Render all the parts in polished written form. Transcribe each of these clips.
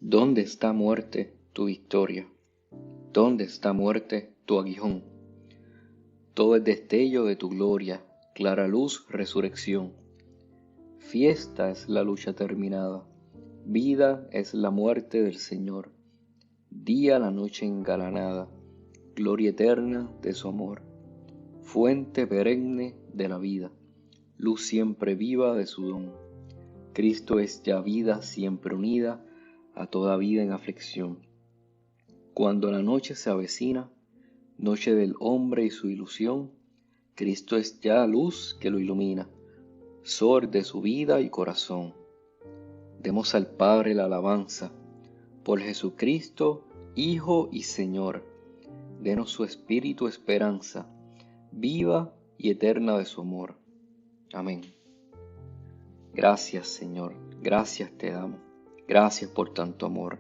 ¿Dónde está muerte tu victoria? ¿Dónde está muerte tu aguijón? Todo es destello de tu gloria, clara luz, resurrección. Fiesta es la lucha terminada, vida es la muerte del Señor. Día la noche engalanada, gloria eterna de su amor. Fuente perenne de la vida, luz siempre viva de su don. Cristo es ya vida siempre unida a toda vida en aflicción. Cuando la noche se avecina, noche del hombre y su ilusión, Cristo es ya luz que lo ilumina, sol de su vida y corazón. Demos al Padre la alabanza, por Jesucristo, Hijo y Señor. Denos su Espíritu esperanza, viva y eterna de su amor. Amén. Gracias, Señor, gracias te damos. Gracias por tanto amor.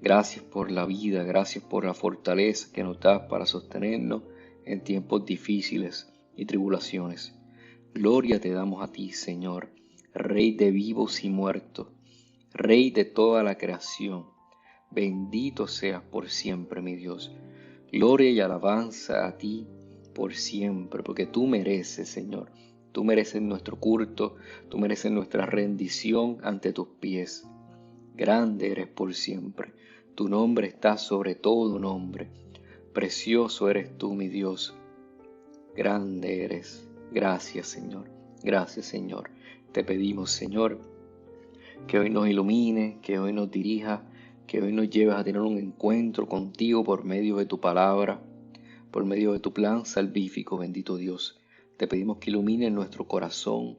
Gracias por la vida, gracias por la fortaleza que nos das para sostenernos en tiempos difíciles y tribulaciones. Gloria te damos a ti, Señor, Rey de vivos y muertos, Rey de toda la creación. Bendito seas por siempre, mi Dios. Gloria y alabanza a ti por siempre, porque tú mereces, Señor. Tú mereces nuestro culto, tú mereces nuestra rendición ante tus pies. Grande eres por siempre. Tu nombre está sobre todo nombre. Precioso eres tú, mi Dios. Grande eres. Gracias, Señor. Gracias, Señor. Te pedimos, Señor, que hoy nos ilumine, que hoy nos dirija, que hoy nos lleves a tener un encuentro contigo por medio de tu palabra, por medio de tu plan salvífico, bendito Dios. Te pedimos que ilumines nuestro corazón,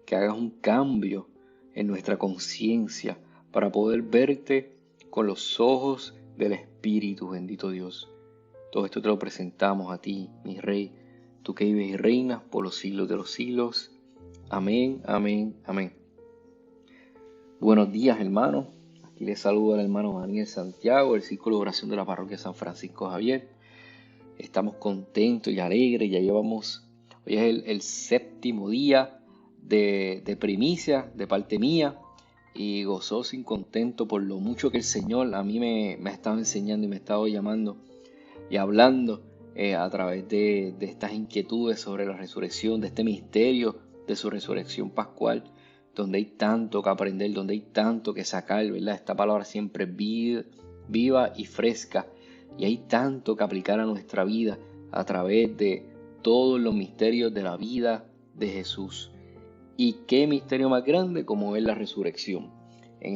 que hagas un cambio en nuestra conciencia para poder verte con los ojos del Espíritu, bendito Dios. Todo esto te lo presentamos a ti, mi Rey, tú que vives y reinas por los siglos de los siglos. Amén, amén, amén. Buenos días, hermanos. Aquí les saluda el hermano Daniel Santiago, del Círculo de Oración de la Parroquia San Francisco Javier. Estamos contentos y alegres, ya llevamos, hoy es el séptimo día de primicia de parte mía, y gozoso y contento por lo mucho que el Señor a mí me ha estado enseñando y me ha estado llamando y hablando a través de estas inquietudes sobre la resurrección, de este misterio de su resurrección pascual, donde hay tanto que aprender, donde hay tanto que sacar, ¿verdad? Esta palabra siempre es viva y fresca, y hay tanto que aplicar a nuestra vida a través de todos los misterios de la vida de Jesús. Y qué misterio más grande como es la resurrección en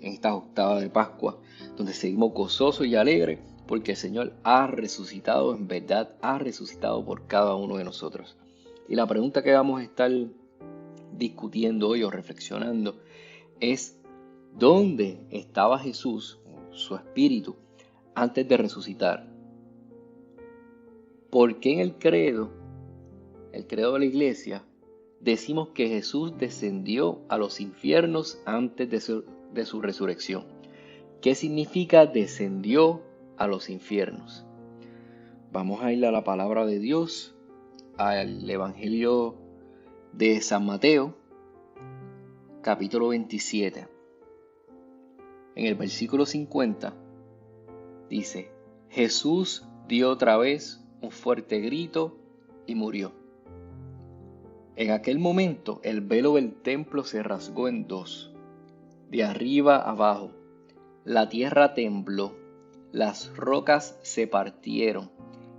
esta octava de Pascua, donde seguimos gozosos y alegres porque el Señor ha resucitado, en verdad ha resucitado por cada uno de nosotros. Y la pregunta que vamos a estar discutiendo hoy o reflexionando es: ¿dónde estaba Jesús, su espíritu, antes de resucitar? ¿Por qué en el credo de la iglesia, decimos que Jesús descendió a los infiernos antes de su resurrección? ¿Qué significa descendió a los infiernos? Vamos a ir a la palabra de Dios, al Evangelio de San Mateo, capítulo 27. En el versículo 50 dice: Jesús dio otra vez un fuerte grito y murió. En aquel momento el velo del templo se rasgó en dos, de arriba abajo. La tierra tembló, las rocas se partieron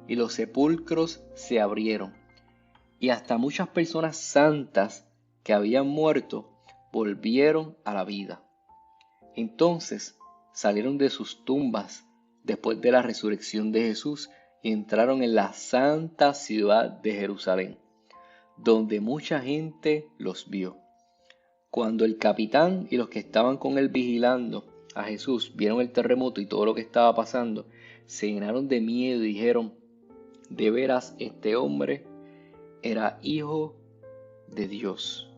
y los sepulcros se abrieron. Y hasta muchas personas santas que habían muerto volvieron a la vida. Entonces salieron de sus tumbas después de la resurrección de Jesús y entraron en la santa ciudad de Jerusalén, donde mucha gente los vio. Cuando el capitán y los que estaban con él vigilando a Jesús vieron el terremoto y todo lo que estaba pasando, se llenaron de miedo y dijeron: de veras este hombre era hijo de Dios.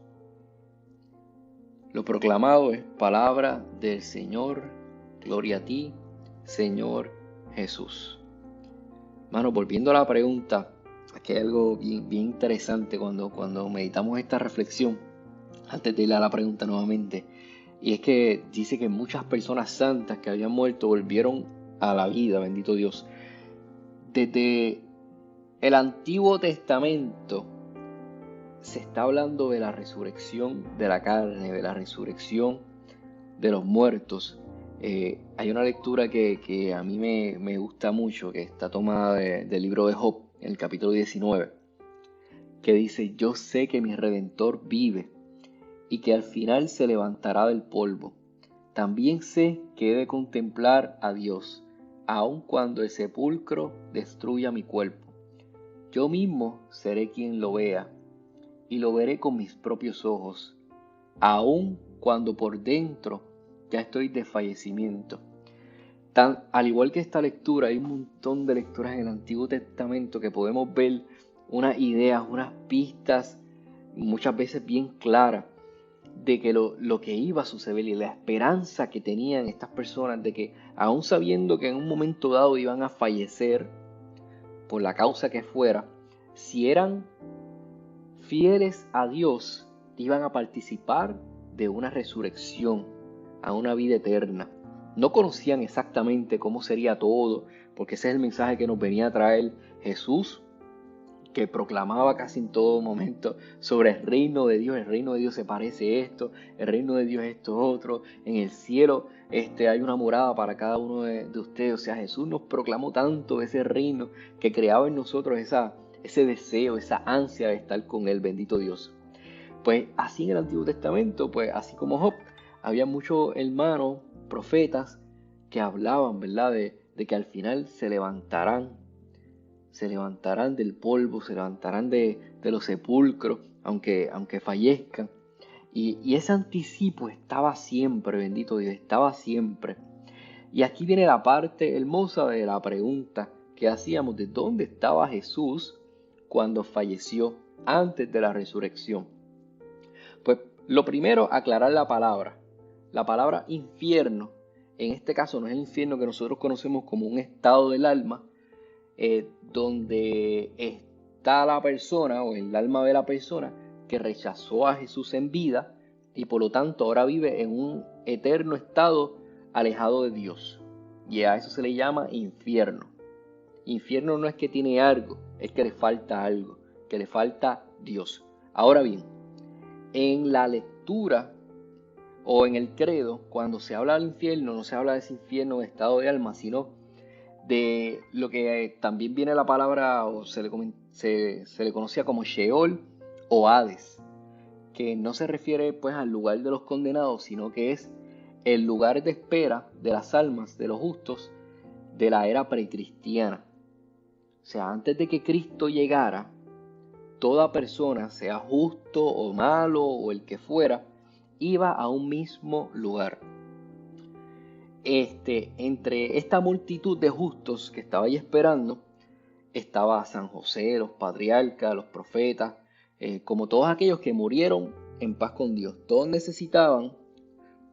Lo proclamado es palabra del Señor. Gloria a ti, Señor Jesús. Hermano, volviendo a la pregunta, aquí hay algo bien interesante cuando meditamos esta reflexión, antes de ir a la pregunta nuevamente, Y es que dice que muchas personas santas que habían muerto volvieron a la vida, bendito Dios. Desde el Antiguo Testamento se está hablando de la resurrección de la carne, de la resurrección de los muertos. Hay una lectura que a mí me gusta mucho, que está tomada del libro de Job, en el capítulo 19, que dice: yo sé que mi Redentor vive y que al final se levantará del polvo. También sé que he de contemplar a Dios, aun cuando el sepulcro destruya mi cuerpo. Yo mismo seré quien lo vea, y lo veré con mis propios ojos, aun cuando por dentro ya estoy de fallecimiento. Al igual que esta lectura, hay un montón de lecturas en el Antiguo Testamento que podemos ver unas ideas, unas pistas, muchas veces bien claras, de que lo que iba a suceder y la esperanza que tenían estas personas de que, aún sabiendo que en un momento dado iban a fallecer por la causa que fuera, si eran fieles a Dios, iban a participar de una resurrección, a una vida eterna. No conocían exactamente cómo sería todo, porque ese es el mensaje que nos venía a traer Jesús, que proclamaba casi en todo momento sobre el reino de Dios. El reino de Dios se parece a esto, el reino de Dios es esto otro, en el cielo hay una morada para cada uno de ustedes. O sea, Jesús nos proclamó tanto ese reino que creaba en nosotros ese deseo, esa ansia de estar con Él, bendito Dios. Pues así en el Antiguo Testamento, pues así como Job, había muchos hermanos, profetas, que hablaban, ¿verdad?, de que al final se levantarán del polvo, se levantarán de los sepulcros, aunque fallezcan. Y ese anticipo estaba siempre, bendito Dios, estaba siempre. Y aquí viene la parte hermosa de la pregunta que hacíamos: ¿de dónde estaba Jesús cuando falleció, antes de la resurrección? Pues lo primero, aclarar la palabra. La palabra infierno, en este caso no es el infierno que nosotros conocemos como un estado del alma, donde está la persona o el alma de la persona que rechazó a Jesús en vida y por lo tanto ahora vive en un eterno estado alejado de Dios. Y a eso se le llama infierno. Infierno no es que tiene algo, es que le falta algo, que le falta Dios. Ahora bien, en la lectura o en el credo, cuando se habla del infierno, no se habla de ese infierno de estado de alma, sino de lo que también viene la palabra, o se le conocía como Sheol o Hades, que no se refiere pues al lugar de los condenados, sino que es el lugar de espera de las almas de los justos de la era precristiana. O sea, antes de que Cristo llegara, toda persona, sea justo o malo o el que fuera, iba a un mismo lugar. Entre esta multitud de justos que estaba ahí esperando, estaba San José, los patriarcas, los profetas, como todos aquellos que murieron en paz con Dios. Todos necesitaban,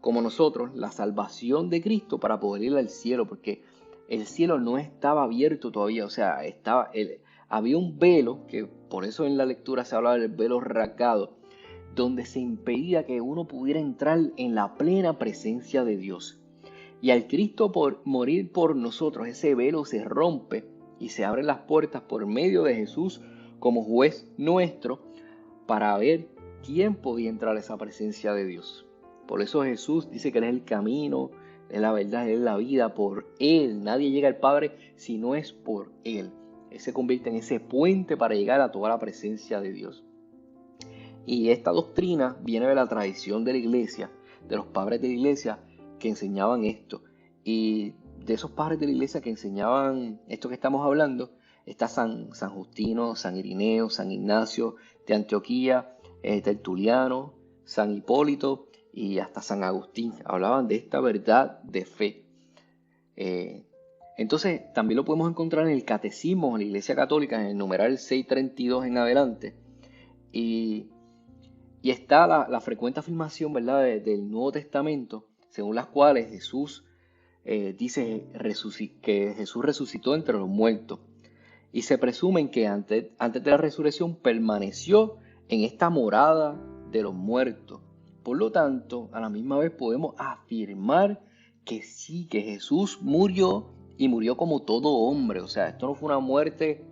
como nosotros, la salvación de Cristo para poder ir al cielo, porque el cielo no estaba abierto todavía. O sea, había un velo, que por eso en la lectura se habla del velo rasgado, donde se impedía que uno pudiera entrar en la plena presencia de Dios. Y al Cristo por morir por nosotros, ese velo se rompe y se abren las puertas por medio de Jesús como juez nuestro para ver quién podía entrar a esa presencia de Dios. Por eso Jesús dice que Él es el camino, es la verdad, Él es la vida. Por Él nadie llega al Padre si no es por Él. Él se convierte en ese puente para llegar a toda la presencia de Dios. Y esta doctrina viene de la tradición de la iglesia, de los padres de la iglesia que enseñaban esto. Y de esos padres de la iglesia que enseñaban esto que estamos hablando, está San Justino, San Irineo, San Ignacio de Antioquía, Tertuliano, San Hipólito y hasta San Agustín. Hablaban de esta verdad de fe. Entonces también lo podemos encontrar en el Catecismo de la Iglesia Católica, en el numeral 632 en adelante. Y está la frecuente afirmación, ¿verdad?, del Nuevo Testamento, según las cuales Jesús dice que Jesús resucitó entre los muertos. Y se presumen que antes de la resurrección permaneció en esta morada de los muertos, Por lo tanto, a la misma vez podemos afirmar que sí, que Jesús murió y murió como todo hombre. O sea, esto no fue una muerte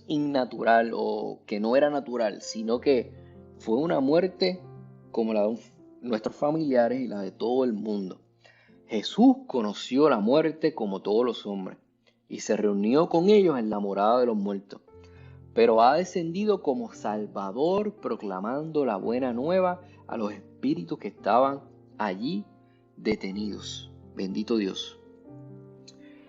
innatural o que no era natural, sino que fue una muerte como la de nuestros familiares y la de todo el mundo. Jesús conoció la muerte como todos los hombres y se reunió con ellos en la morada de los muertos, pero ha descendido como Salvador proclamando la buena nueva a los espíritus que estaban allí detenidos. Bendito Dios.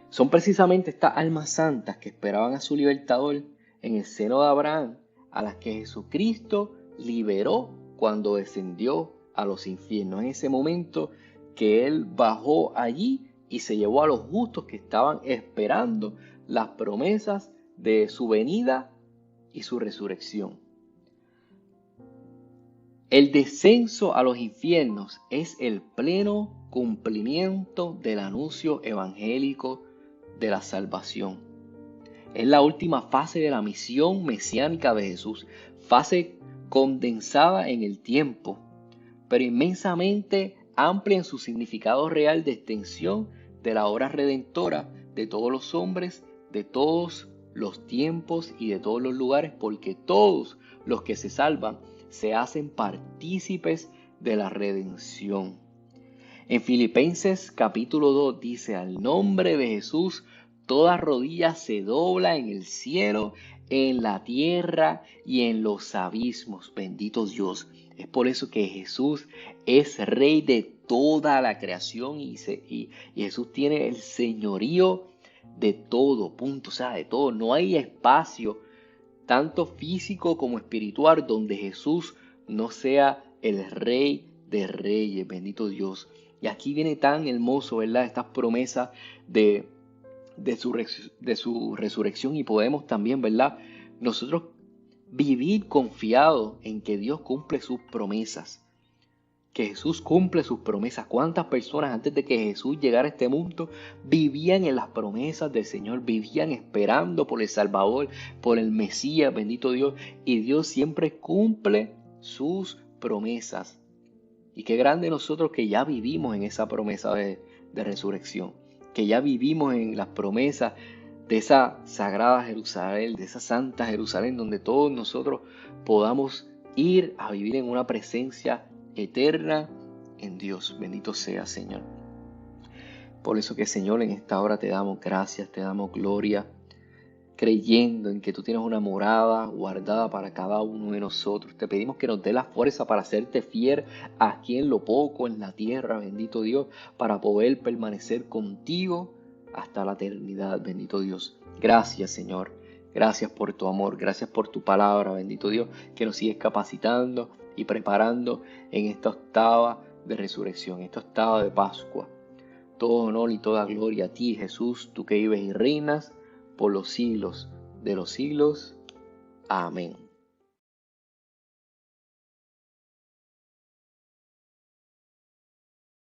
Son precisamente estas almas santas que esperaban a su libertador en el seno de Abraham, a las que Jesucristo liberó cuando descendió a los infiernos. En ese momento que Él bajó allí y se llevó a los justos que estaban esperando las promesas de su venida y su resurrección. El descenso a los infiernos es el pleno cumplimiento del anuncio evangélico de la salvación. Es la última fase de la misión mesiánica de Jesús, fase condensada en el tiempo, pero inmensamente amplia en su significado real de extensión de la obra redentora de todos los hombres, de todos los tiempos y de todos los lugares, porque todos los que se salvan se hacen partícipes de la redención. En Filipenses capítulo 2 dice: al nombre de Jesús toda rodilla se dobla en el cielo, en la tierra y en los abismos. Bendito Dios. Es por eso que Jesús es Rey de toda la creación y Jesús tiene el señorío de todo, punto, o sea, de todo. No hay espacio, tanto físico como espiritual, donde Jesús no sea el Rey de Reyes. Bendito Dios. Y aquí viene tan hermoso, ¿verdad? Estas promesas de su resurrección, y podemos también, ¿verdad?, nosotros vivir confiados en que Dios cumple sus promesas, que Jesús cumple sus promesas. ¿Cuántas personas antes de que Jesús llegara a este mundo vivían en las promesas del Señor, vivían esperando por el Salvador, por el Mesías, bendito Dios? Y Dios siempre cumple sus promesas. Y qué grande nosotros que ya vivimos en esa promesa de resurrección, que ya vivimos en las promesas de esa sagrada Jerusalén, de esa santa Jerusalén, donde todos nosotros podamos ir a vivir en una presencia eterna en Dios. Bendito sea, Señor. Por eso que, Señor, en esta hora te damos gracias, te damos gloria, creyendo en que tú tienes una morada guardada para cada uno de nosotros. Te pedimos que nos dé la fuerza para hacerte fiel aquí en lo poco, en la tierra, bendito Dios, para poder permanecer contigo hasta la eternidad, bendito Dios. Gracias, Señor. Gracias por tu amor, gracias por tu palabra, bendito Dios, que nos sigues capacitando y preparando en esta octava de resurrección, esta octava de Pascua. Todo honor y toda gloria a ti, Jesús, tú que vives y reinas por los siglos de los siglos. Amén.